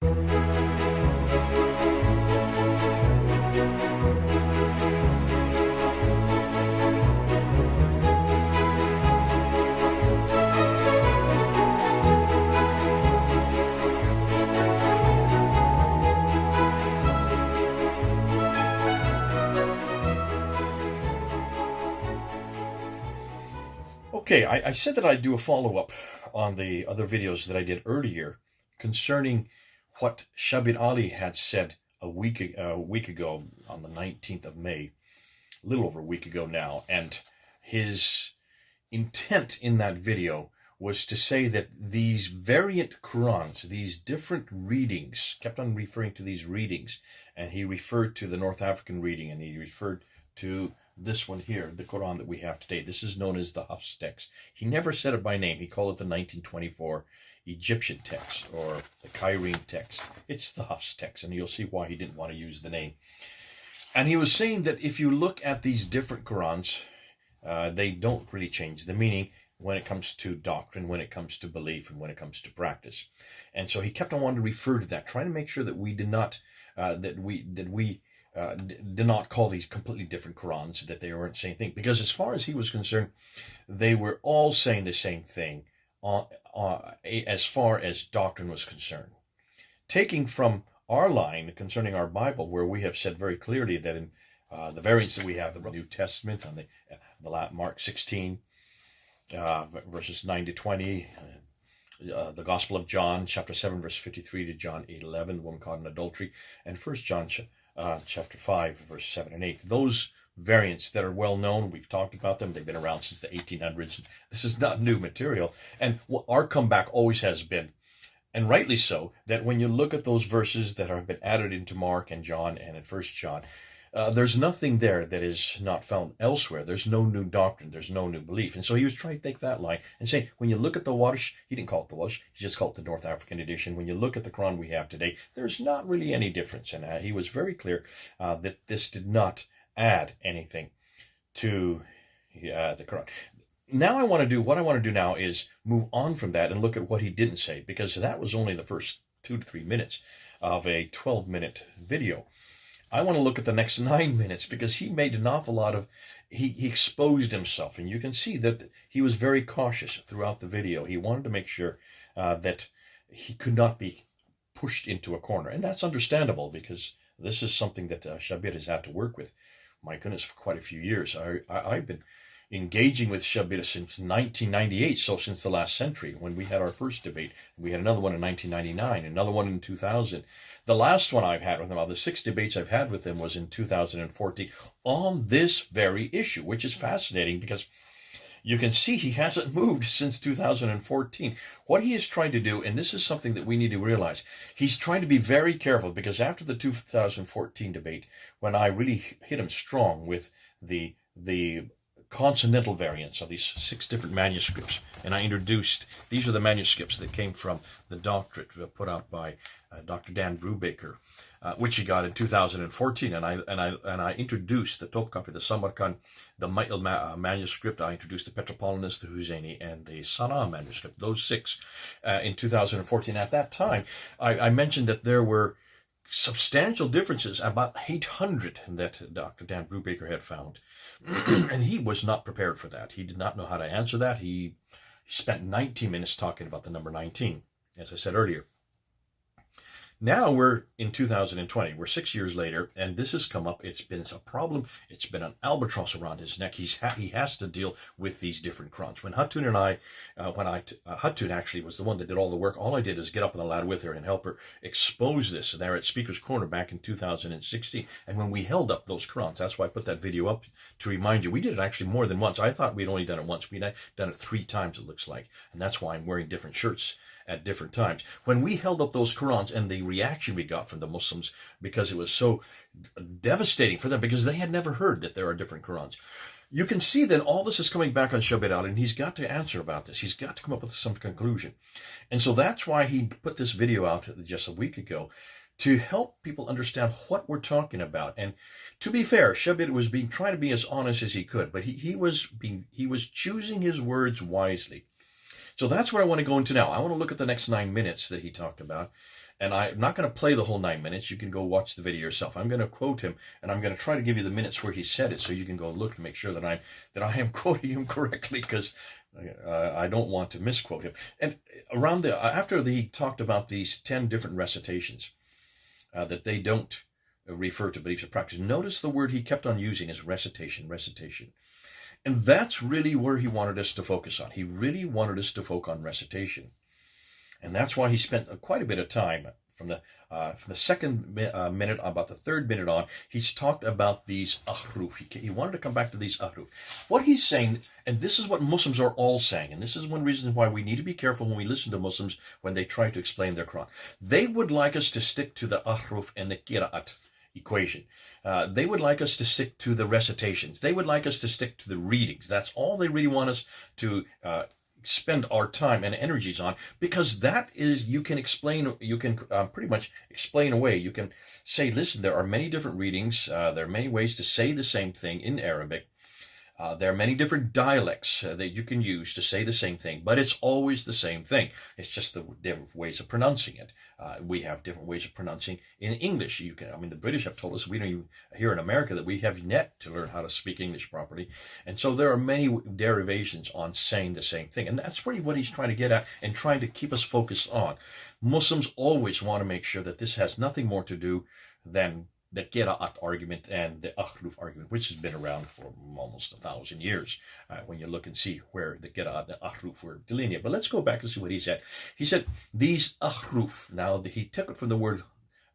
Okay, I said that I'd do a follow-up on the other videos that I did earlier concerning what Shabir Ally had said a week ago on the 19th of May, a little over a week ago now, and his intent in that video was to say that these variant Qurans, these different readings, kept on referring to these readings, and he referred to the North African reading, and he referred to this one here, the Quran that we have today. This is known as the Hafs text. He never said it by name. He called it the 1924 Egyptian text or the Cairene text. It's the Hafs text, and you'll see why he didn't want to use the name. And he was saying that if you look at these different Qurans, they don't really change the meaning when it comes to doctrine, when it comes to belief, and when it comes to practice. And so he kept on wanting to refer to that, trying to make sure that we did not did not call these completely different Qurans, that they weren't saying thing. Because as far as he was concerned, they were all saying the same thing as far as doctrine was concerned. Taking from our line concerning our Bible, where we have said very clearly that in the variants that we have, the New Testament, on the Mark 16, verses 9 to 20, the Gospel of John, chapter 7, verse 53 to John 8:11, the woman caught in adultery, and 1 John chapter 5, verse 7 and 8. Those variants that are well known, we've talked about them. They've been around since the 1800s. This is not new material. And our comeback always has been, and rightly so, that when you look at those verses that have been added into Mark and John and in 1 John, there's nothing there that is not found elsewhere. There's no new doctrine. There's no new belief. And so he was trying to take that line and say, when you look at the Wash, he didn't call it the Wash, he just called it the North African edition. When you look at the Quran we have today, there's not really any difference. And he was very clear that this did not add anything to the Quran. Now what I want to do now is move on from that and look at what he didn't say, because that was only the first 2 to 3 minutes of a 12-minute video. I want to look at the next 9 minutes, because he made an awful lot of, he exposed himself, and you can see that he was very cautious throughout the video. He wanted to make sure that he could not be pushed into a corner, and that's understandable, because this is something that Shabir has had to work with, my goodness, for quite a few years. I've been engaging with Shabir since 1998, so since the last century, when we had our first debate. We had another one in 1999, another one in 2000. The last one I've had with him, the 6 debates I've had with him, was in 2014 on this very issue, which is fascinating, because you can see he hasn't moved since 2014. What he is trying to do, and this is something that we need to realize, he's trying to be very careful, because after the 2014 debate, when I really hit him strong with the consonantal variants of these 6 different manuscripts, and I introduced, these are the manuscripts that came from the doctorate put out by Dr. Dan Brubaker, which he got in 2014, and I introduced the Topkapi, the Samarkand, the Maitel manuscript. I introduced the Petropolitanus, the Husseini, and the Sana'a manuscript. Those 6 in 2014. At that time, I mentioned that there were substantial differences, about 800, that Dr. Dan Brubaker had found. And he was not prepared for that. He did not know how to answer that. He spent 19 minutes talking about the number 19, as I said earlier. Now we're in 2020. We're 6 years later, and this has come up. It's been a problem. It's been an albatross around his neck. He has to deal with these different Qurans. When Hatun and I, Hatun actually was the one that did all the work. All I did is get up on the ladder with her and help her expose this there at Speaker's Corner back in 2016. And when we held up those Qurans, that's why I put that video up to remind you. We did it actually more than once. I thought we'd only done it once. We'd done it 3 times, it looks like. And that's why I'm wearing different shirts at different times. When we held up those Qurans, and the reaction we got from the Muslims, because it was so devastating for them, because they had never heard that there are different Qurans. You can see that all this is coming back on Shabir Ally, and he's got to answer about this. He's got to come up with some conclusion. And so that's why he put this video out just a week ago, to help people understand what we're talking about. And to be fair, Shabir was trying to be as honest as he could, but he was choosing his words wisely. So that's where I want to go into now. I want to look at the next 9 minutes that he talked about, And I'm not going to play the whole 9 minutes. You can go watch the video yourself. I'm going to quote him, and I'm going to try to give you the minutes where he said it, so you can go look and make sure that I am quoting him correctly, because I don't want to misquote him. And after he talked about these 10 different recitations that they don't refer to beliefs or practice, notice the word he kept on using is recitation, recitation. And that's really where he wanted us to focus on. He really wanted us to focus on recitation. And that's why he spent quite a bit of time from the second minute, about the third minute on. He's talked about these Ahruf. He wanted to come back to these Ahruf. What he's saying, and this is what Muslims are all saying, and this is one reason why we need to be careful when we listen to Muslims when they try to explain their Quran. They would like us to stick to the Ahruf and the Qira'at equation. They would like us to stick to the recitations. They would like us to stick to the readings. That's all they really want us to spend our time and energies on, because that is, you can pretty much explain away. You can say, listen, there are many different readings. There are many ways to say the same thing in Arabic. There are many different dialects that you can use to say the same thing, but it's always the same thing. It's just the different ways of pronouncing it. We have different ways of pronouncing in English. The British have told us, we don't even, here in America, that we have yet to learn how to speak English properly. And so there are many derivations on saying the same thing. And that's really what he's trying to get at and trying to keep us focused on. Muslims always want to make sure that this has nothing more to do than the Qira'at argument and the Ahruf argument, which has been around for almost 1,000 years, when you look and see where the Qira'at and the Ahruf were delineated. But let's go back and see what he said. He said, these Ahruf, now he took it from the word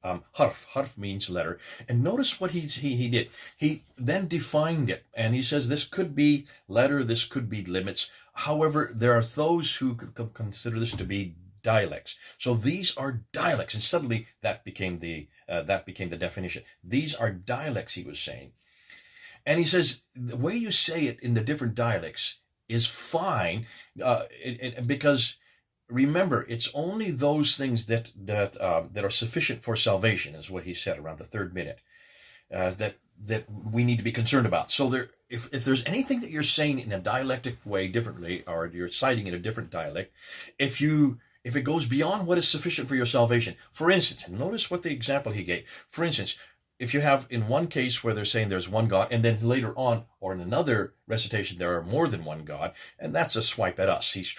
harf. Harf means letter. And notice what he did. He then defined it, and he says this could be letter, this could be limits. However, there are those who consider this to be dialects. So these are dialects, and suddenly that became the definition. These are dialects, he was saying. And he says the way you say it in the different dialects is fine, because remember, it's only those things that are sufficient for salvation, is what he said around the third minute, that we need to be concerned about. So if there's anything that you're saying in a dialectic way differently, or you're citing in a different dialect, if it goes beyond what is sufficient for your salvation. For instance, and notice what the example he gave. For instance, if you have in one case where they're saying there's one God, and then later on, or in another recitation, there are more than one God, and that's a swipe at us. He's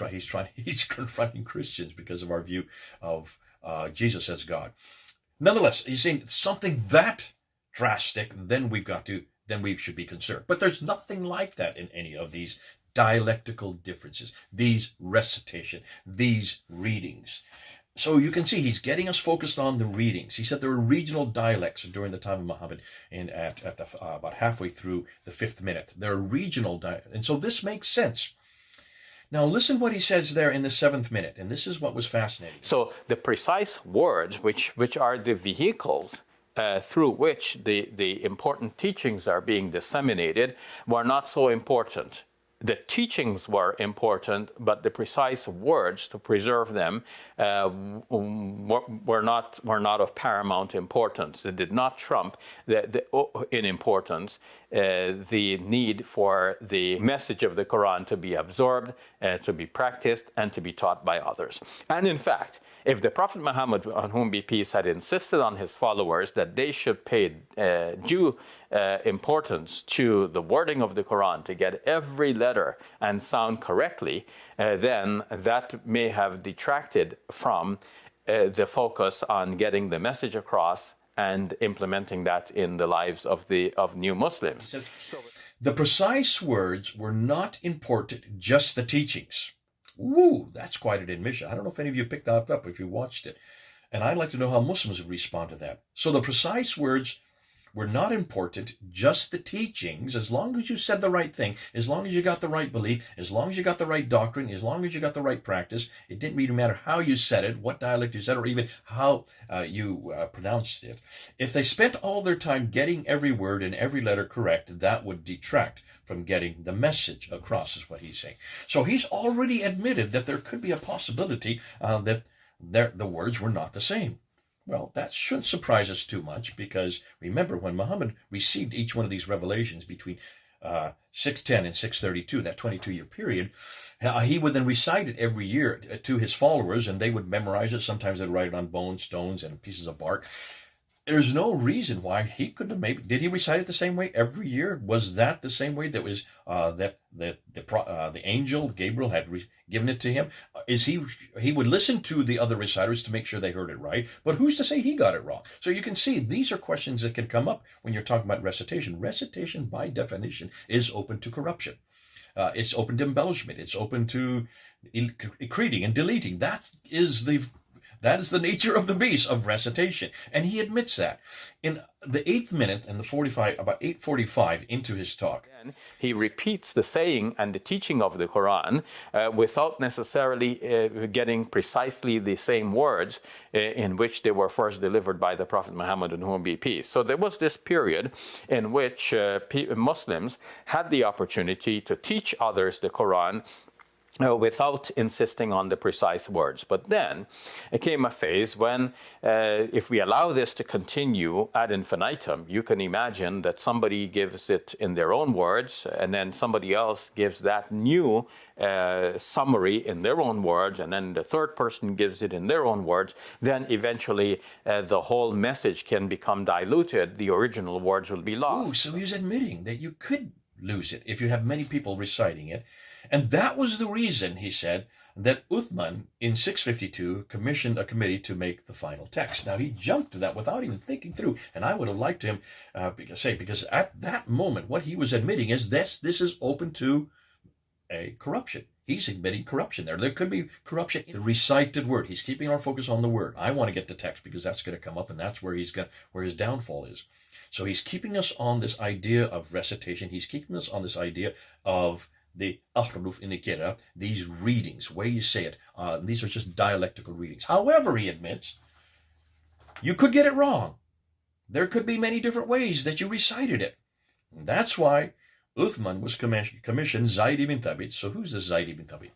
confronting Christians because of our view of Jesus as God. Nonetheless, he's saying something that drastic, then we should be concerned. But there's nothing like that in any of these dialectical differences, these recitation, these readings. So you can see he's getting us focused on the readings. He said there were regional dialects during the time of Muhammad, and about halfway through the 5th minute. There are regional dialects, and so this makes sense. Now listen what he says there in the 7th minute, and this is what was fascinating. So the precise words, which are the vehicles through which the important teachings are being disseminated, were not so important. The teachings were important, but the precise words to preserve them were not of paramount importance. They did not trump in importance the need for the message of the Quran to be absorbed, to be practiced, and to be taught by others. And in fact, if the Prophet Muhammad, on whom be peace, had insisted on his followers that they should pay due importance to the wording of the Quran to get every letter and sound correctly, then that may have detracted from the focus on getting the message across and implementing that in the lives of new Muslims. The precise words were not important, just the teachings. Woo, that's quite an admission. I don't know if any of you picked that up if you watched it. And I'd like to know how Muslims would respond to that. So the precise words were not important, just the teachings. As long as you said the right thing, as long as you got the right belief, as long as you got the right doctrine, as long as you got the right practice, it didn't really matter how you said it, what dialect you said, or even how you pronounced it. If they spent all their time getting every word and every letter correct, that would detract from getting the message across, is what he's saying. So he's already admitted that there could be a possibility that the words were not the same. Well, that shouldn't surprise us too much, because remember, when Muhammad received each one of these revelations between 610 and 632, that 22-year period, he would then recite it every year to his followers, and they would memorize it. Sometimes they'd write it on bones, stones, and pieces of bark. There's no reason why he could have maybe. Did he recite it the same way every year? Was that the same way that was the angel Gabriel had given it to him? Is he would listen to the other reciters to make sure they heard it right? But who's to say he got it wrong? So you can see these are questions that can come up when you're talking about recitation. Recitation, by definition, is open to corruption. It's open to embellishment. It's open to accreting and deleting. That is the nature of the beast of recitation. And he admits that. In the 8th minute and about 8:45 into his talk, he repeats the saying and the teaching of the Quran without necessarily getting precisely the same words in which they were first delivered by the Prophet Muhammad, on whom be peace. So there was this period in which Muslims had the opportunity to teach others the Quran without insisting on the precise words. But then it came a phase when, if we allow this to continue ad infinitum, you can imagine that somebody gives it in their own words, and then somebody else gives that new summary in their own words, and then the third person gives it in their own words. Then eventually the whole message can become diluted. The original words will be lost. Oh, so he was admitting that you could lose it if you have many people reciting it. And that was the reason, he said, that Uthman in 652 commissioned a committee to make the final text. Now, he jumped to that without even thinking through, and I would have liked him because at that moment, what he was admitting is this is open to a corruption. He's admitting corruption there. There could be corruption in the recited word. He's keeping our focus on the word. I want to get to text because that's going to come up, and that's where where his downfall is. So he's keeping us on this idea of recitation. He's keeping us on this idea of the Ahruf in the Qira, these readings, way you say it. These are just dialectical readings. However, he admits, you could get it wrong. There could be many different ways that you recited it. And that's why Uthman was commissioned Zaid ibn Thabit. So who's this Zaid ibn Thabit?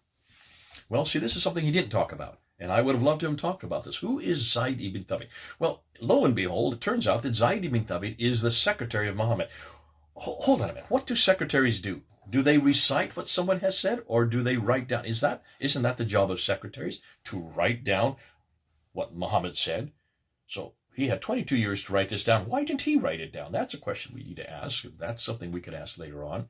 Well, see, this is something he didn't talk about. And I would have loved to have talked about this. Who is Zaid ibn Thabit? Well, lo and behold, it turns out that Zaid ibn Thabit is the secretary of Muhammad. Hold on a minute. What do secretaries do? Do they recite what someone has said, or do they write down? Isn't that the job of secretaries, to write down what Muhammad said? So he had 22 years to write this down. Why didn't he write it down? That's a question we need to ask. That's something we could ask later on.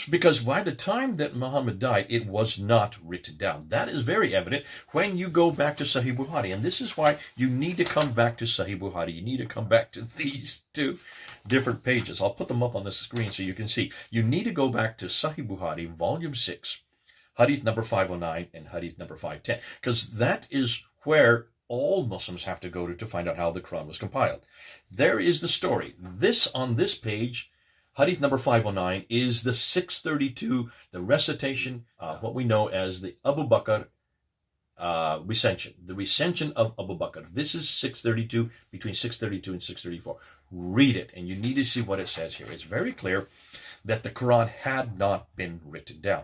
Because by the time that Muhammad died, it was not written down. That is very evident when you go back to Sahih Bukhari. And this is why you need to come back to Sahih Bukhari. You need to come back to these two different pages. I'll put them up on the screen so you can see. You need to go back to Sahih Bukhari, volume 6, hadith number 509 and hadith number 510. Because that is where all Muslims have to go to find out how the Quran was compiled. There is the story. On this page, hadith number 509 is the 632, the recitation of what we know as the Abu Bakr recension, the recension of Abu Bakr. This is 632, between 632 and 634. Read it, and you need to see what it says here. It's very clear that the Quran had not been written down.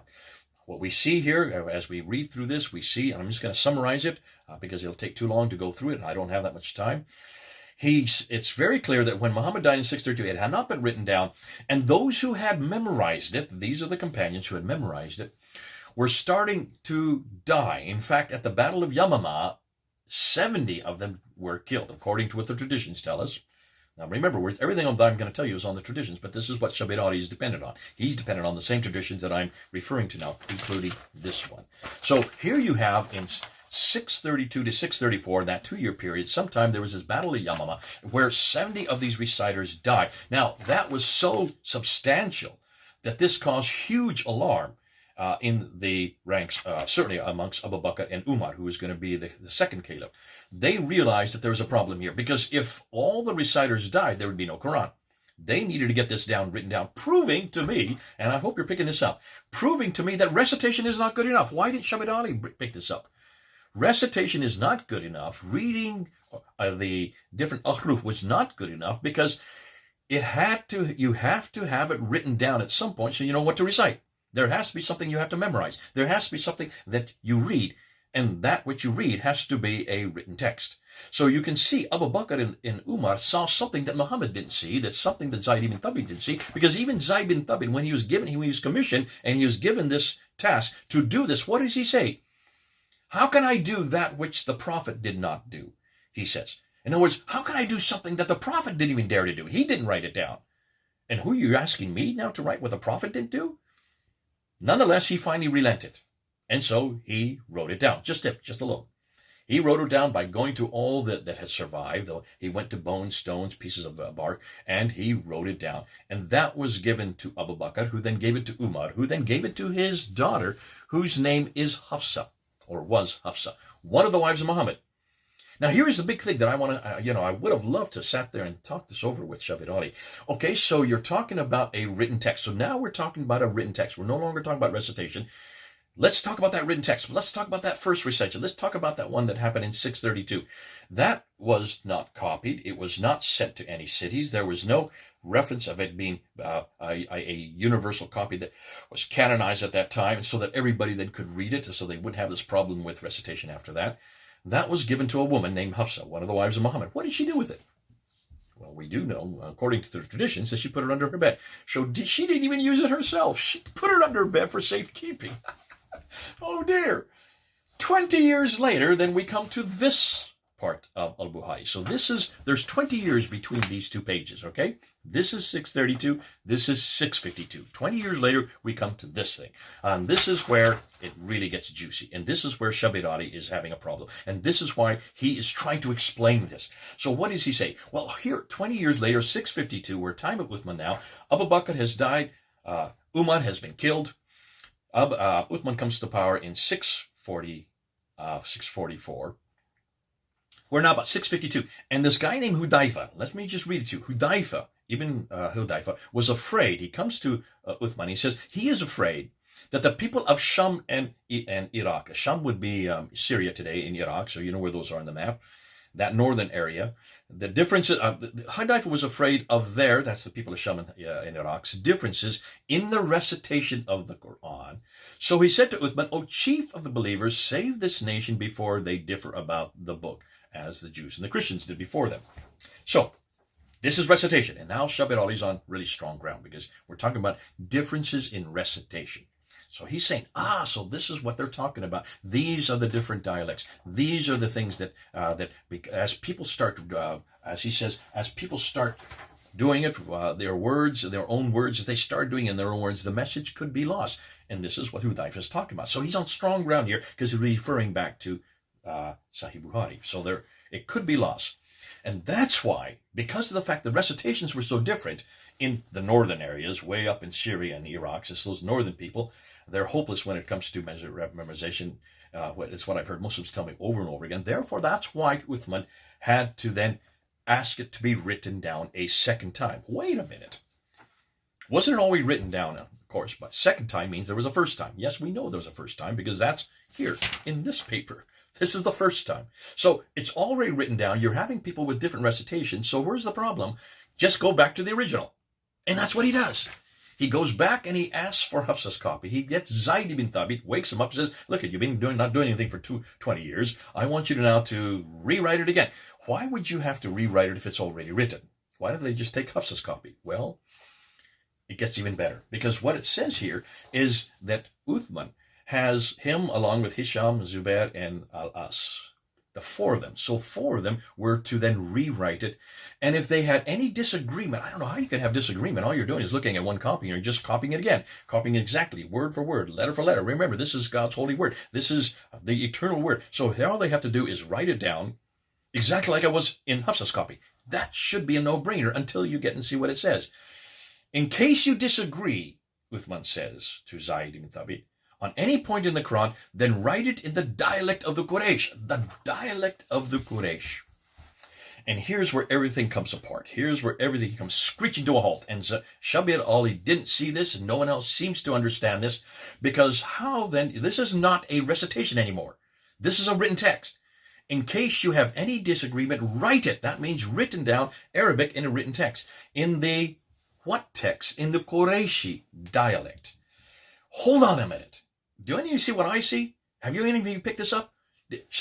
What we see here, as we read through this, we see, and I'm just going to summarize it because it'll take too long to go through it, and I don't have that much time. It's very clear that when Muhammad died in 632, it had not been written down, and those who had memorized it, these are the companions who had memorized it, were starting to die. In fact, at the Battle of Yamama, 70 of them were killed, according to what the traditions tell us. Now remember, everything I'm going to tell you is on the traditions, but this is what Shabir Ally is dependent on. He's dependent on the same traditions that I'm referring to now, including this one. So here you have in 632 to 634, that 2-year period, sometime there was this Battle of Yamama where 70 of these reciters died. Now, that was so substantial that this caused huge alarm in the ranks, certainly amongst Abu Bakr and Umar, who was going to be the second caliph. They realized that there was a problem here, because if all the reciters died, there would be no Quran. They needed to get this written down, proving to me, and I hope you're picking this up, proving to me that recitation is not good enough. Why didn't Shabir Ally pick this up? Recitation is not good enough. Reading the different ahruf was not good enough, because you have to have it written down at some point so you know what to recite. There has to be something you have to memorize. There has to be something that you read. and that which you read has to be a written text. So you can see Abu Bakr and Umar saw something that Muhammad didn't see, that's something that Zaid ibn Thabit didn't see, because even Zaid ibn Thabit, when he was commissioned and he was given this task to do this, what does he say? How can I do that which the Prophet did not do? He says. In other words, how can I do something that the Prophet didn't even dare to do? He didn't write it down. And who are you asking me now to write what the Prophet didn't do? Nonetheless, he finally relented. And so he wrote it down, just alone. He wrote it down by going to all that had survived. He went to bones, stones, pieces of bark, and he wrote it down. And that was given to Abu Bakr, who then gave it to Umar, who then gave it to his daughter, whose name is Hafsa, or was Hafsa, one of the wives of Muhammad. Now, here's the big thing that I want to, I would have loved to sat there and talk this over with Shabir Ally. Okay, so you're talking about a written text. So now we're talking about a written text. We're no longer talking about recitation. Let's talk about that written text. Let's talk about that first recitation. Let's talk about that one that happened in 632. That was not copied. It was not sent to any cities. There was no reference of it being a universal copy that was canonized at that time so that everybody then could read it, so they wouldn't have this problem with recitation after that. That was given to a woman named Hafsa, one of the wives of Muhammad. What did she do with it? Well, we do know, according to the traditions, that she put it under her bed. So she didn't even use it herself. She put it under her bed for safekeeping. Oh dear. 20 years later, then we come to this part of Al-Bukhari. So there's 20 years between these two pages, okay? This is 632, this is 652. 20 years later, we come to this thing. And this is where it really gets juicy. And this is where Shabir Ally is having a problem. And this is why he is trying to explain this. So what does he say? Well, here, 20 years later, 652, we're time at Uthman now. Abu Bakr has died. Umar has been killed. Uthman comes to power in 644. We're now about 652. And this guy named Hudayfa, let me just read it to you. Hudayfa, Hudayfa, was afraid. He comes to Uthman. He says he is afraid that the people of Sham and Iraq, Sham would be Syria today, in Iraq, so you know where those are on the map, that northern area. The differences, Hudayfa was afraid of that's the people of Sham and Iraq's differences in the recitation of the Quran. So he said to Uthman, O chief of the believers, save this nation before they differ about the book, as the Jews and the Christians did before them. So this is recitation. And now Shabir Ally's on really strong ground, because we're talking about differences in recitation. So he's saying, so this is what they're talking about. These are the different dialects. These are the things that as people start, as he says, as people start doing it, their own words, as they start doing it in their own words, the message could be lost. And this is what Hudayfa is talking about. So he's on strong ground here, because he's referring back to Sahih Bukhari. So it could be lost. And that's why, because of the fact the recitations were so different in the northern areas, way up in Syria and Iraq, it's those northern people, they're hopeless when it comes to memorization. It's what I've heard Muslims tell me over and over again. Therefore, that's why Uthman had to then ask it to be written down a second time. Wait a minute. Wasn't it always written down, of course, but second time means there was a first time. Yes, we know there was a first time, because that's here in this paper. This is the first time. So it's already written down. You're having people with different recitations. So where's the problem? Just go back to the original. And that's what he does. He goes back and he asks for Hafsa's copy. He gets Zaid ibn Thabit, wakes him up, says, look, you've been not doing anything for 20 years. I want you to now to rewrite it again. Why would you have to rewrite it if it's already written? Why don't they just take Hafsa's copy? Well, it gets even better, because what it says here is that Uthman has him along with Hisham, Zubair, and Al-As. The four of them. So four of them were to then rewrite it. And if they had any disagreement, I don't know how you can have disagreement. All you're doing is looking at one copy and you're just copying it again. Copying it exactly, word for word, letter for letter. Remember, this is God's holy word. This is the eternal word. So all they have to do is write it down exactly like it was in Hafsa's copy. That should be a no-brainer until you get and see what it says. In case you disagree, Uthman says to Zaid ibn Thabit, on any point in the Quran, then write it in the dialect of the Quraysh. The dialect of the Quraysh. And here's where everything comes apart. Here's where everything comes screeching to a halt. And Shabir Ally didn't see this, and no one else seems to understand this, because how then, this is not a recitation anymore. This is a written text. In case you have any disagreement, write it. That means written down, Arabic in a written text. In the what text? In the Qurayshi dialect. Hold on a minute. Do any of you see what I see? Have you any of you picked this up?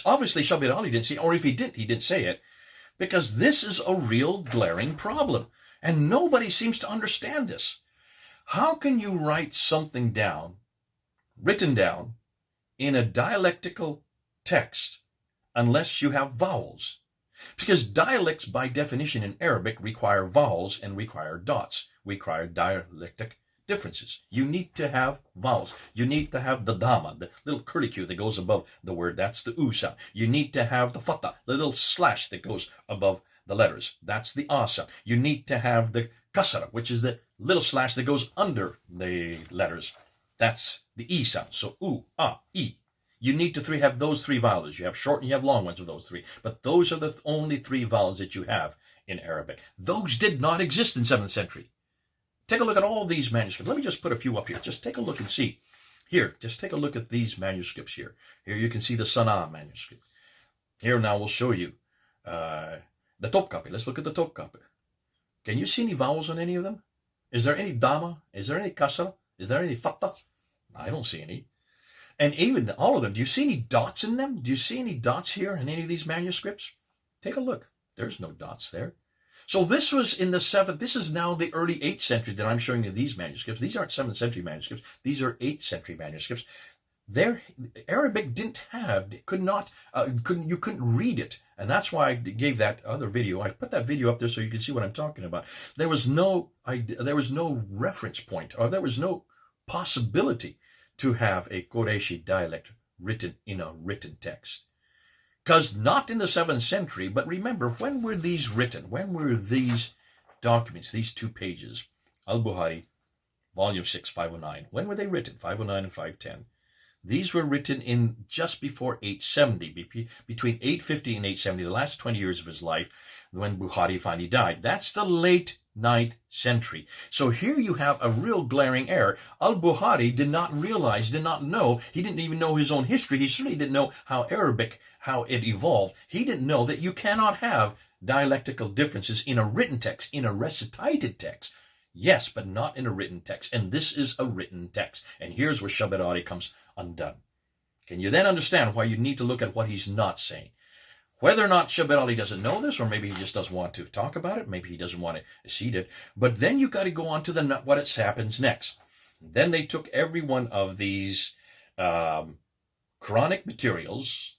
Obviously, Shabir Ally didn't see it, or if he didn't say it, because this is a real glaring problem. And nobody seems to understand this. How can you write something down, written down, in a dialectical text unless you have vowels? Because dialects, by definition in Arabic, require vowels and require dots, require dialectic differences. You need to have vowels. You need to have the dama, the little curlicue that goes above the word. That's the u sound. You need to have the fatha, the little slash that goes above the letters. That's the a sound. You need to have the kasara, which is the little slash that goes under the letters. That's the e sound. So u, a, e. You need to have those three vowels. You have short and you have long ones of those three. But those are the only three vowels that you have in Arabic. Those did not exist in 7th century. Take a look at all these manuscripts. Let me just put a few up here. Just take a look and see. Here, just take a look at these manuscripts here. Here you can see the Sana'a manuscript. Here now we'll show you the top copy. Let's look at the top copy. Can you see any vowels on any of them? Is there any dama? Is there any kasra? Is there any fatha? I don't see any. And even all of them, do you see any dots in them? Do you see any dots here in any of these manuscripts? Take a look. There's no dots there. So this was in the 7th, this is now the early 8th century that I'm showing you these manuscripts. These aren't 7th century manuscripts. These are 8th century manuscripts. Arabic didn't have, you couldn't read it. And that's why I gave that other video. I put that video up there so you can see what I'm talking about. There was no reference point, or there was no possibility to have a Qurayshi dialect written in a written text. Because not in the 7th century, but remember, when were these written? When were these documents, these 2 pages, Al-Bukhari, volume 6, 509, when were they written? 509 and 510. These were written in just before 870, between 850 and 870, the last 20 years of his life, when Bukhari finally died. That's the late 9th century. So here you have a real glaring error. Al-Bukhari did not realize, did not know, he didn't even know his own history. He certainly didn't know how Arabic, how it evolved. He didn't know that you cannot have dialectical differences in a written text, in a recited text. Yes, but not in a written text. And this is a written text. And here's where Shabir Ally comes undone. Can you then understand why you need to look at what he's not saying? Whether or not Shabir Ally doesn't know this, or maybe he just doesn't want to talk about it, maybe he doesn't want to see it, but then you got to go on to what happens next. Then they took every one of these Qur'anic materials,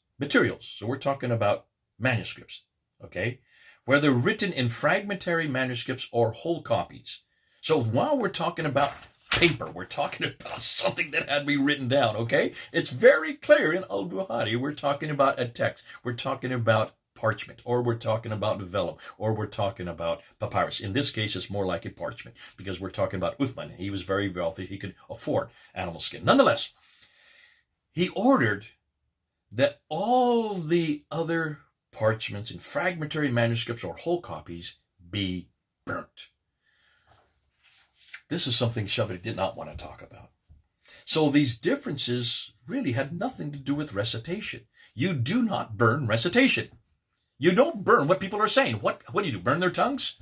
so we're talking about manuscripts, okay, whether written in fragmentary manuscripts or whole copies. So while we're talking about paper, we're talking about something that had to be written down, okay? It's very clear in Al-Bukhari, we're talking about a text, we're talking about parchment, or we're talking about vellum, or we're talking about papyrus. In this case, it's more like a parchment, because we're talking about Uthman. He was very wealthy, he could afford animal skin. Nonetheless, he ordered that all the other parchments and fragmentary manuscripts or whole copies be burnt. This is something Shabir did not want to talk about. So these differences really had nothing to do with recitation. You do not burn recitation. You don't burn what people are saying. What do you do? Burn their tongues?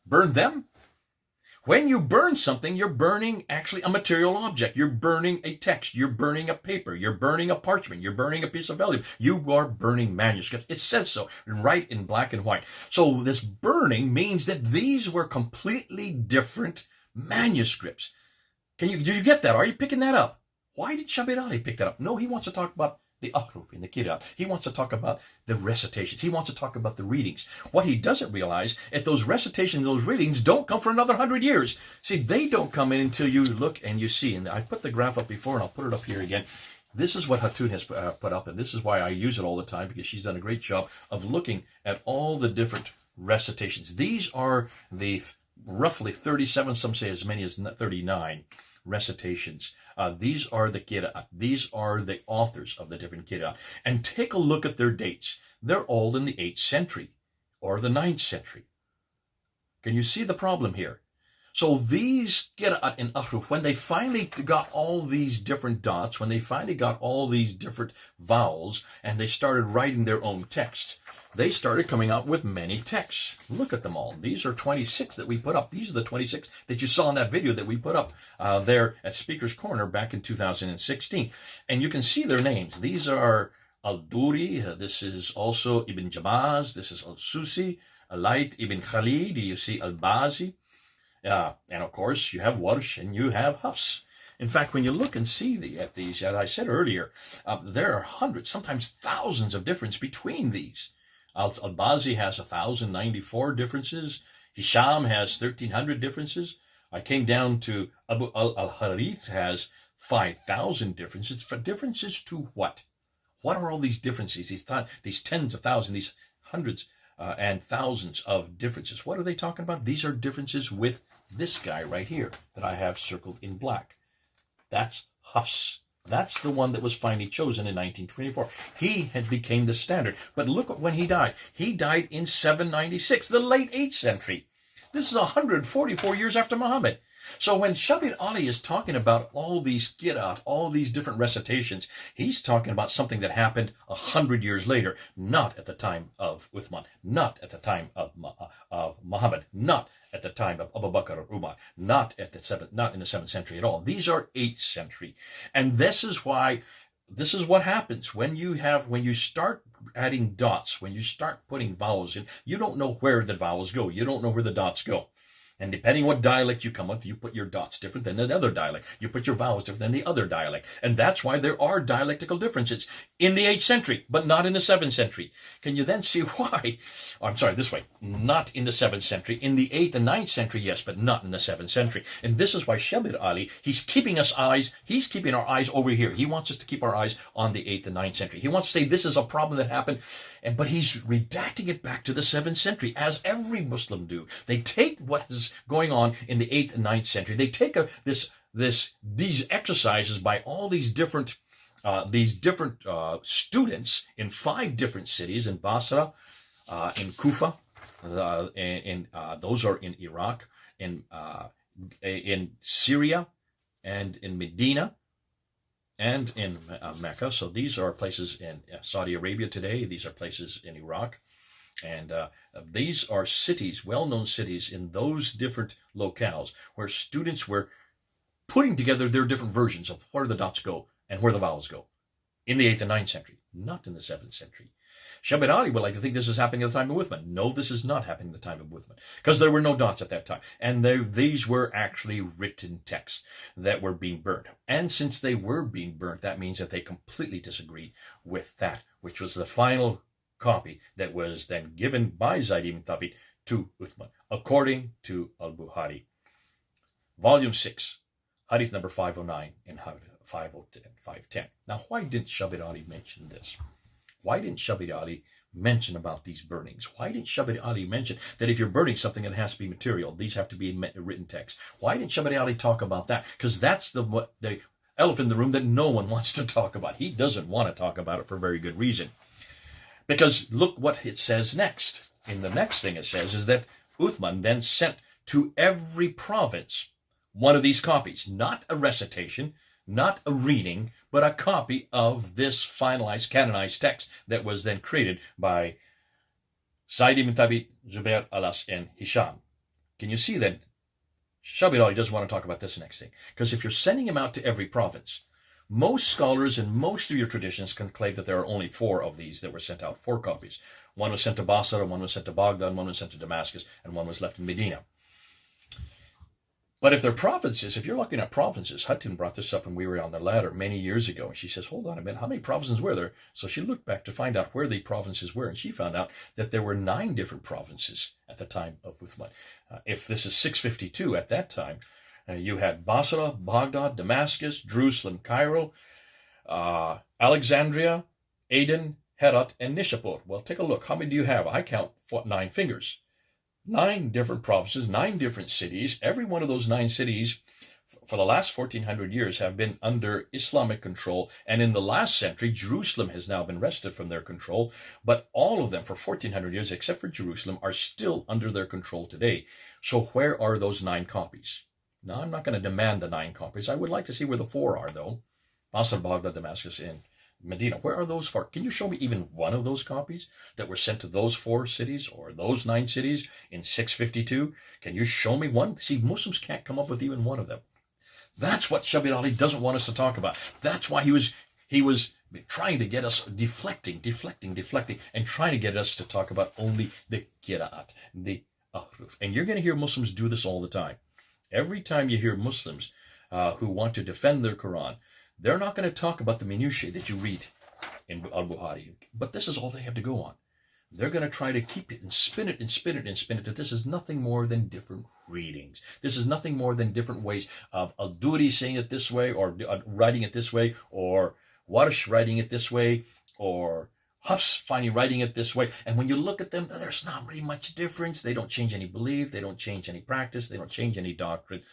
Burn them? When you burn something, you're burning actually a material object. You're burning a text. You're burning a paper. You're burning a parchment. You're burning a piece of vellum. You are burning manuscripts. It says so, right in black and white. So this burning means that these were completely different manuscripts. Did you get that? Are you picking that up? Why did Shabir Ally pick that up? No, he wants to talk about the Ahruf in the Qira'at. He wants to talk about the recitations. He wants to talk about the readings. What he doesn't realize is those recitations, those readings don't come for another 100 years. See, they don't come in until you look and you see. And I put the graph up before, and I'll put it up here again. This is what Hatun has put up, and this is why I use it all the time, because she's done a great job of looking at all the different recitations. These are the roughly 37, some say as many as 39 recitations. These are the Qira'at. These are the authors of the different Qira'at. And take a look at their dates. They're all in the 8th century or the 9th century. Can you see the problem here? So these Qira'at in Ahruf, when they finally got all these different dots, when they finally got all these different vowels, and they started writing their own text, they started coming out with many texts. Look at them all. These are 26 that we put up. These are the 26 that you saw in that video that we put up there at Speaker's Corner back in 2016. And you can see their names. These are Al-Duri. This is also Ibn Jamaz. This is Al-Susi. Alayt ibn Khalid. You see Al-Bazi. And of course, you have Warsh and you have Hafs. In fact, when you look and see at these, as I said earlier, there are hundreds, sometimes thousands of differences between these. Al-Bazi has 1,094 differences. Hisham has 1,300 differences. I came down to Abu al-Harith has 5,000 differences. For differences to what? What are all these differences? These tens of thousands, these hundreds and thousands of differences. What are they talking about? These are differences with this guy right here that I have circled in black. That's Hafs. That's the one that was finally chosen in 1924. He had became the standard. But look at when he died. He died in 796, the late 8th century. This is 144 years after Muhammad. So when Shabir Ally is talking about all these qira'at, all these different recitations, he's talking about something that happened 100 years later, not at the time of Uthman, not at the time of Muhammad, not at the time of Abu Bakr or Umar, not in the 7th century at all. These are 8th century. And this is what happens when you start adding dots, when you start putting vowels in, you don't know where the vowels go. You don't know where the dots go. And depending what dialect you come with, you put your dots different than the other dialect. You put your vowels different than the other dialect. And that's why there are dialectical differences in the 8th century, but not in the 7th century. Can you then see why? Oh, I'm sorry, this way. Not in the 7th century. In the 8th and 9th century, yes, but not in the 7th century. And this is why Shabir Ally, he's keeping our eyes over here. He wants us to keep our eyes on the 8th and 9th century. He wants to say this is a problem that happened, but he's redacting it back to the 7th century, as every Muslim do. They take what is going on in the 8th and 9th century. They take these exercises by all these different students in 5 different cities, in Basra, in Kufa, those are in Iraq, in Syria, and in Medina, and in Mecca. So these are places in Saudi Arabia today. These are places in Iraq. And these are cities, well-known cities in those different locales where students were putting together their different versions of where the dots go and where the vowels go in the 8th and 9th century, not in the 7th century. Shabir Ally would like to think this is happening at the time of Uthman. No, this is not happening at the time of Uthman, because there were no dots at that time. And these were actually written texts that were being burnt. And since they were being burnt, that means that they completely disagreed with that, which was the final copy that was then given by Zaid ibn Thabit to Uthman, according to Al-Bukhari. Volume 6, Hadith number 509 and 510. Now, why didn't Shabir Ally mention this? Why didn't Shabir Ally mention about these burnings? Why didn't Shabir Ally mention that if you're burning something, it has to be material? These have to be written text. Why didn't Shabir Ally talk about that? Because that's the elephant in the room that no one wants to talk about. He doesn't want to talk about it for very good reason. Because look what it says next. In the next thing it says is that Uthman then sent to every province one of these copies, not a recitation, not a reading, but a copy of this finalized, canonized text that was then created by Zaid ibn Thabit, Zubair, Alas, and Hisham. Can you see that Shabir Ally doesn't want to talk about this next thing? Because if you're sending him out to every province, most scholars and most of your traditions can claim that there are only 4 of these that were sent out, 4 copies. One was sent to Basra, one was sent to Baghdad, one was sent to Damascus, and one was left in Medina. But if they're provinces, if you're looking at provinces, Hutton brought this up when we were on the ladder many years ago, and she says, hold on a minute, how many provinces were there? So she looked back to find out where the provinces were, and she found out that there were 9 different provinces at the time of Uthman. If this is 652 at that time, you had Basra, Baghdad, Damascus, Jerusalem, Cairo, Alexandria, Aden, Herat, and Nishapur. Well, take a look. How many do you have? I count 9 fingers. 9 different provinces, 9 different cities. Every one of those 9 cities for the last 1400 years have been under Islamic control. And in the last century, Jerusalem has now been wrested from their control. But all of them for 1400 years, except for Jerusalem, are still under their control today. So where are those 9 copies? Now, I'm not going to demand the 9 copies. I would like to see where the 4 are, though. Basra, Baghdad, Damascus, and Medina. Where are those 4? Can you show me even one of those copies that were sent to those 4 cities or those 9 cities in 652? Can you show me one? See, Muslims can't come up with even one of them. That's what Shabir Ally doesn't want us to talk about. That's why he was He was trying to get us deflecting, and trying to get us to talk about only the Qira'at, the Ahruf. And you're going to hear Muslims do this all the time. Every time you hear Muslims who want to defend their Quran, they're not going to talk about the minutiae that you read in Al-Bukhari. But this is all they have to go on. They're going to try to keep it and spin it and spin it and spin it, that this is nothing more than different readings. This is nothing more than different ways of Al-Duri saying it this way, or writing it this way, or Warsh writing it this way, or Hafs finally writing it this way. And when you look at them, there's not really much difference. They don't change any belief. They don't change any practice. They don't change any doctrine.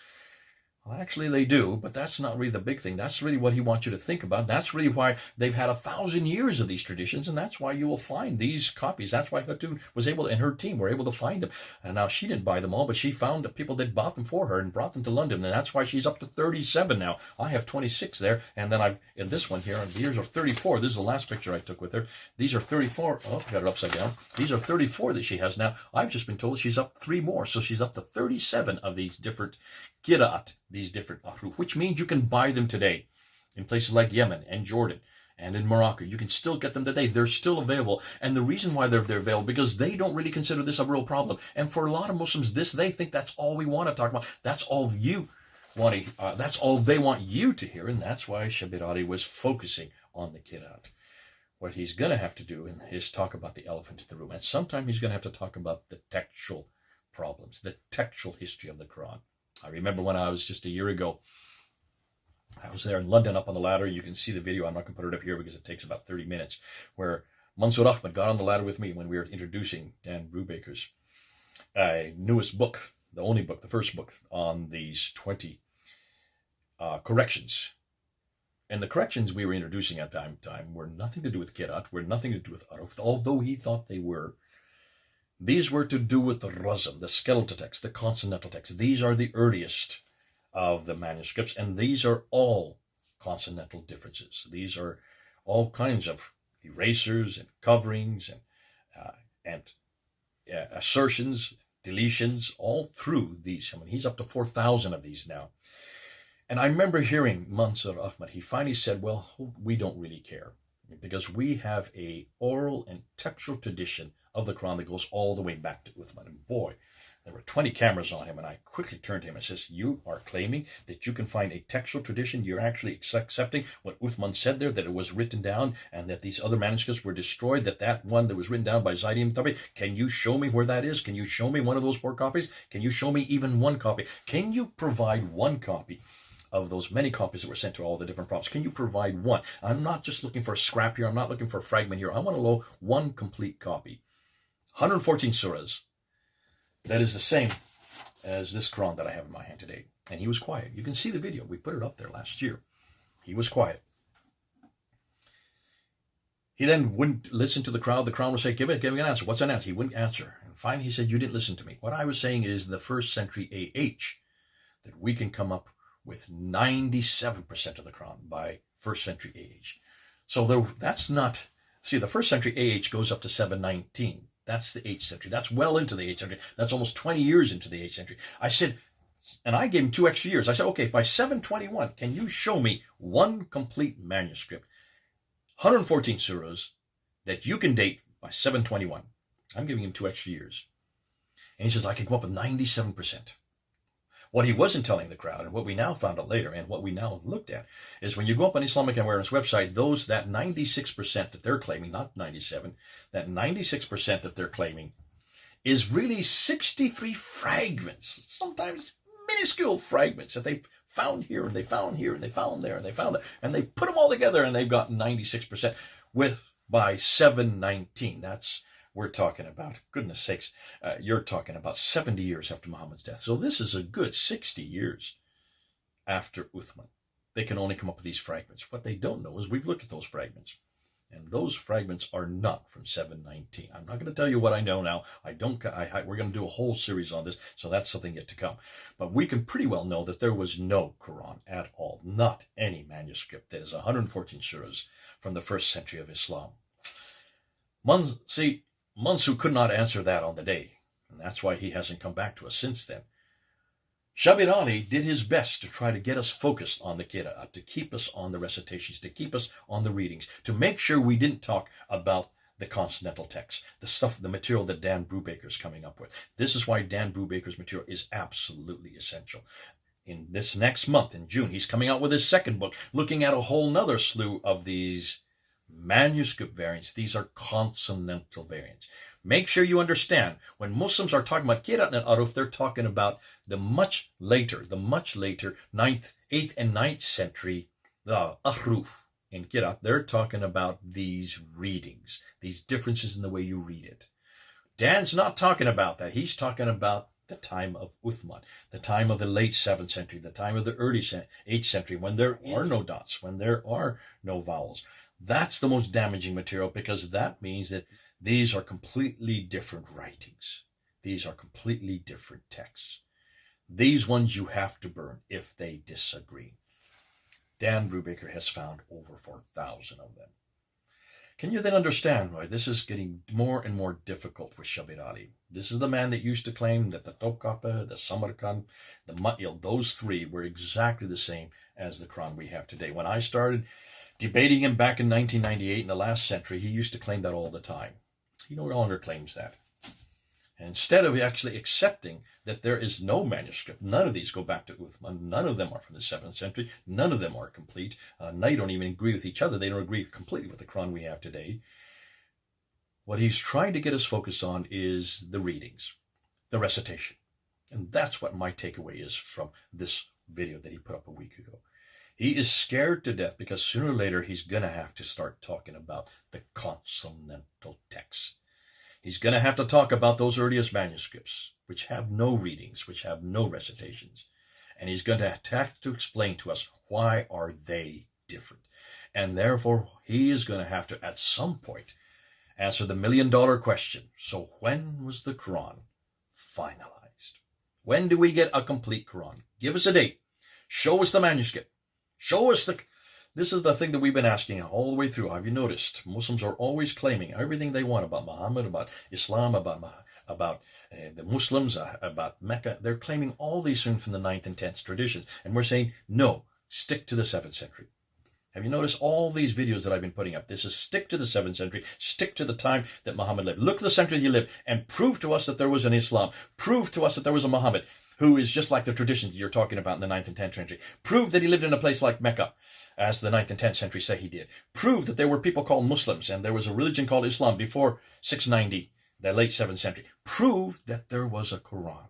Well, actually, they do, but that's not really the big thing. That's really what he wants you to think about. That's really why they've had 1,000 years of these traditions, and that's why you will find these copies. That's why Hatun was able, and her team were able to find them. And now she didn't buy them all, but she found the people that bought them for her and brought them to London, and that's why she's up to 37 now. I have 26 there, and then in this one here, and these are 34. This is the last picture I took with her. These are 34. Oh, got it upside down. These are 34 that she has now. I've just been told she's up 3 more, so she's up to 37 of these different Qira'at, these different Ahruf, which means you can buy them today in places like Yemen and Jordan and in Morocco. You can still get them today. They're still available. And the reason why they're available, because they don't really consider this a real problem. And for a lot of Muslims, they think that's all we want to talk about. That's all you want to, that's all they want you to hear. And that's why Shabir Ally was focusing on the Qira'at. What he's going to have to do is talk about the elephant in the room. And sometime he's going to have to talk about the textual problems, the textual history of the Quran. I remember when I was just a year ago, I was there in London up on the ladder. You can see the video. I'm not going to put it up here because it takes about 30 minutes, where Mansour Ahmed got on the ladder with me when we were introducing Dan Brubaker's newest book, the only book, the first book on these 20 corrections. And the corrections we were introducing at that time were nothing to do with Qira'at, were nothing to do with Ahruf, although he thought they were. These were to do with the razm, the skeletal text, the consonantal text. These are the earliest of the manuscripts, and these are all consonantal differences. These are all kinds of erasers and coverings and assertions, deletions, all through these. I mean, he's up to 4,000 of these now. And I remember hearing Mansour Ahmed, he finally said, well, we don't really care, because we have a oral and textual tradition of the Quran that goes all the way back to Uthman. And boy, there were 20 cameras on him, and I quickly turned to him and says, you are claiming that you can find a textual tradition? You're actually accepting what Uthman said there, that it was written down and that these other manuscripts were destroyed, that one that was written down by Zaid ibn Thabit, can you show me where that is? Can you show me one of those 4 copies? Can you show me even one copy? Can you provide one copy of those many copies that were sent to all the different prophets? Can you provide one? I'm not just looking for a scrap here. I'm not looking for a fragment here. I want to know one complete copy. 114 surahs. That is the same as this Quran that I have in my hand today. And he was quiet. You can see the video. We put it up there last year. He was quiet. He then wouldn't listen to the crowd. The crowd would say, give an answer. What's an answer? He wouldn't answer. And finally he said, you didn't listen to me. What I was saying is the first century AH, that we can come up with 97% of the Quran by first century AH. So that's not, see, the first century AH goes up to 719. That's the 8th century. That's well into the 8th century. That's almost 20 years into the 8th century. I said, and I gave him 2 extra years. I said, okay, by 721, can you show me one complete manuscript, 114 surahs, that you can date by 721? I'm giving him 2 extra years. And he says, I can come up with 97%. What he wasn't telling the crowd, and what we now found out later, and what we now looked at, is when you go up on Islamic Awareness website, that 96% that they're claiming, not 97, that 96% that they're claiming is really 63 fragments, sometimes minuscule fragments that they found here, and they found here, and they found there, and they found it, and they put them all together, and they've got 96% by 719. We're talking about, goodness sakes, you're talking about 70 years after Muhammad's death. So this is a good 60 years after Uthman. They can only come up with these fragments. What they don't know is we've looked at those fragments. And those fragments are not from 719. I'm not going to tell you what I know now. We're going to do a whole series on this, so that's something yet to come. But we can pretty well know that there was no Quran at all. Not any manuscript that is 114 surahs from the first century of Islam. Mansour could not answer that on the day, and that's why he hasn't come back to us since then. Shabir Ally did his best to try to get us focused on the Qira'at, to keep us on the recitations, to keep us on the readings, to make sure we didn't talk about the consonantal text, the stuff, the material that Dan Brubaker's coming up with. This is why Dan Brubaker's material is absolutely essential. In this next month, in June, he's coming out with his second book, looking at a whole nother slew of these manuscript variants. These are consonantal variants. Make sure you understand, when Muslims are talking about Qira'at and Ahruf, they're talking about the much later 9th, 8th and 9th century Ahruf in Qira'at. They're talking about these readings, these differences in the way you read it. Dan's not talking about that. He's talking about the time of Uthman, the time of the late 7th century, the time of the early 8th century, when there are no dots, when there are no vowels. That's the most damaging material, because that means that these are completely different writings. These are completely different texts. These ones you have to burn if they disagree. Dan Brubaker has found over 4,000 of them. Can you then understand why this is getting more and more difficult with Shabir Ally? This is the man that used to claim that the Topkapi, the Samarkand, the Matil, those three were exactly the same as the Quran we have today. When I started debating him back in 1998 in the last century, he used to claim that all the time. He no longer claims that. And instead of actually accepting that there is no manuscript, none of these go back to Uthman, none of them are from the 7th century, none of them are complete, they don't even agree with each other, they don't agree completely with the Quran we have today. What he's trying to get us focused on is the readings, the recitation. And that's what my takeaway is from this video that he put up a week ago. He is scared to death because sooner or later he's going to have to start talking about the consonantal text. He's going to have to talk about those earliest manuscripts, which have no readings, which have no recitations. And he's going to have to explain to us, why are they different? And therefore, he is going to have to, at some point, answer the million-dollar question. So when was the Quran finalized? When do we get a complete Quran? Give us a date. Show us the manuscript. Show us the... This is the thing that we've been asking all the way through. Have you noticed? Muslims are always claiming everything they want about Muhammad, about Islam, about the Muslims, about Mecca. They're claiming all these things from the 9th and 10th traditions. And we're saying, no, stick to the 7th century. Have you noticed all these videos that I've been putting up? This is stick to the 7th century, stick to the time that Muhammad lived. Look at the century he lived and prove to us that there was an Islam. Prove to us that there was a Muhammad who is just like the traditions you're talking about in the 9th and 10th century. Prove that he lived in a place like Mecca, as the 9th and 10th century say he did. Prove that there were people called Muslims and there was a religion called Islam before 690, the late 7th century. Prove that there was a Quran.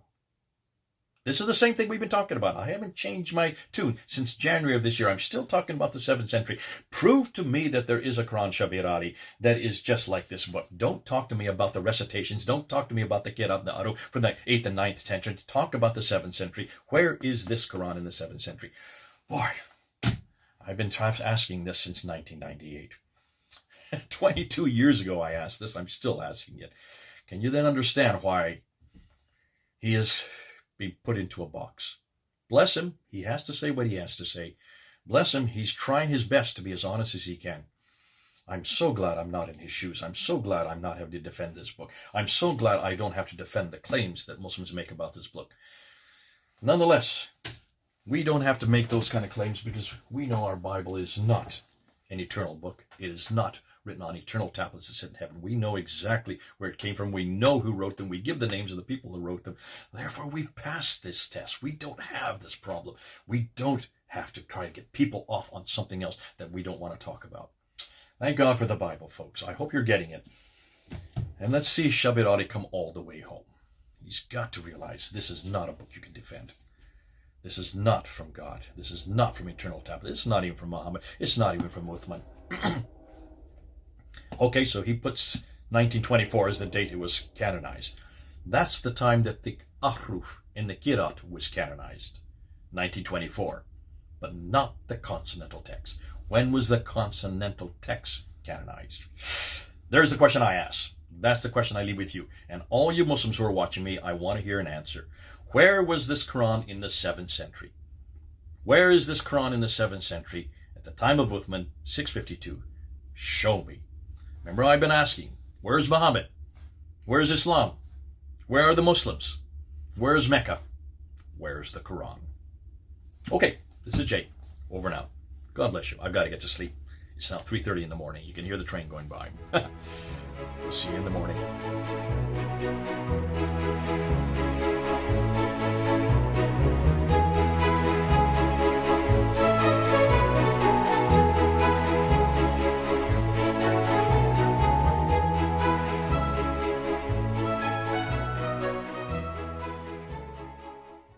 This is the same thing we've been talking about. I haven't changed my tune since January of this year. I'm still talking about the 7th century. Prove to me that there is a Quran, Shabir Ally, that is just like this book. Don't talk to me about the recitations. Don't talk to me about the Qira'at and the Ahruf from the 8th and 9th century. Talk about the 7th century. Where is this Quran in the 7th century? Boy, I've been asking this since 1998. 22 years ago I asked this. I'm still asking it. Can you then understand why he is being put into a box? Bless him. He has to say what he has to say. Bless him. He's trying his best to be as honest as he can. I'm so glad I'm not in his shoes. I'm so glad I'm not having to defend this book. I'm so glad I don't have to defend the claims that Muslims make about this book. Nonetheless, we don't have to make those kind of claims because we know our Bible is not an eternal book. It is not written on eternal tablets that sit in heaven. We know exactly where it came from. We know who wrote them. We give the names of the people who wrote them. Therefore, we've passed this test. We don't have this problem. We don't have to try to get people off on something else that we don't want to talk about. Thank God for the Bible, folks. I hope you're getting it. And let's see Shabir Ally come all the way home. He's got to realize this is not a book you can defend. This is not from God. This is not from eternal tablets. It's not even from Muhammad. It's not even from Uthman. Okay, so he puts 1924 as the date it was canonized. That's the time that the Ahruf in the Qira'at was canonized, 1924, but not the consonantal text. When was the consonantal text canonized? There's the question I ask. That's the question I leave with you. And all you Muslims who are watching me, I want to hear an answer. Where was this Quran in the 7th century? Where is this Quran in the 7th century at the time of Uthman, 652? Show me. Remember, I've been asking, where's Muhammad? Where's Islam? Where are the Muslims? Where's Mecca? Where's the Quran? Okay, this is Jay. Over and out. God bless you. I've got to get to sleep. It's now 3:30 in the morning. You can hear the train going by. We'll see you in the morning.